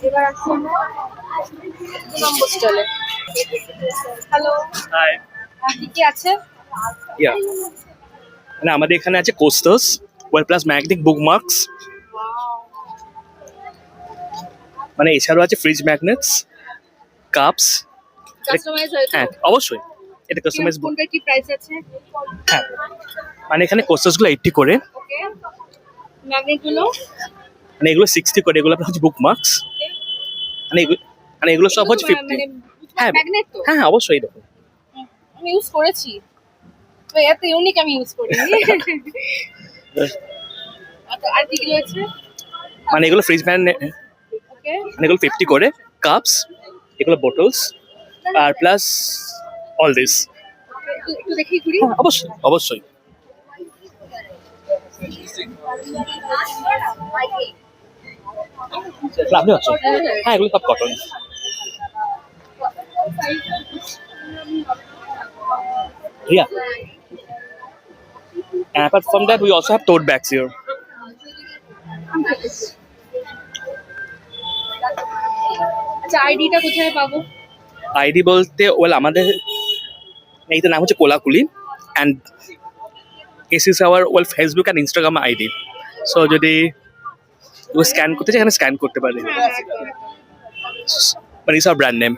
এবার আসুন 2 নম্বর স্টলে। Hello, hi. কি কি আছে? ইয়া, মানে আমাদের এখানে আছে coasters, well plus magnetic bookmarks, মানে এছাড়াও আছে ফ্রিজ ম্যাগনেটস, কাপস। কাস্টমাইজ হয় তো? হ্যাঁ অবশ্যই, এটা কাস্টমাইজ বুক। কোনটার কি প্রাইস আছে? হ্যাঁ, মানে এখানে কোস্টার্সগুলো 80 করে, ওকে, ম্যাগনেট গুলো? মানে এগুলো 60 করে, এগুলো আপনার হচ্ছে বুকমার্কস। ওকে, মানে এগুলো সব হচ্ছে 50। মানে হ্যাঁ ম্যাগনেট তো? হ্যাঁ হ্যাঁ, অবশ্যই দেখুন। আমি ইউজ করেছি, তো এত ইউনিক আমি ইউজ করিনি। আচ্ছা, আর কি কি রয়েছে? মানে এগুলো ফ্রিজ ম্যাগনেট, ওকে, মানে এগুলো 50 করে, কাপস, এগুলো বোটলস, আর প্লাস অল দিস। একটু দেখি ঘুরি। হ্যাঁ অবশ্যই অবশ্যই। আপনি আছেন? হ্যাঁ এগুলো সব cotton. Yeah. And apart from that, we also have tote bags here. আচ্ছা, আইডিটা কোথায় পাবো? আইডি বলতে ওয়েল আমাদের এইটার নাম হচ্ছে কোলাকুলি, and S is hour well Facebook and Instagram ID. So যদি স্ক্যান করতে চাই এখানে স্ক্যান করতে পারি, হ্যাঁ, একদম। মানে ইস আওয়ার ব্র্যান্ড নেম।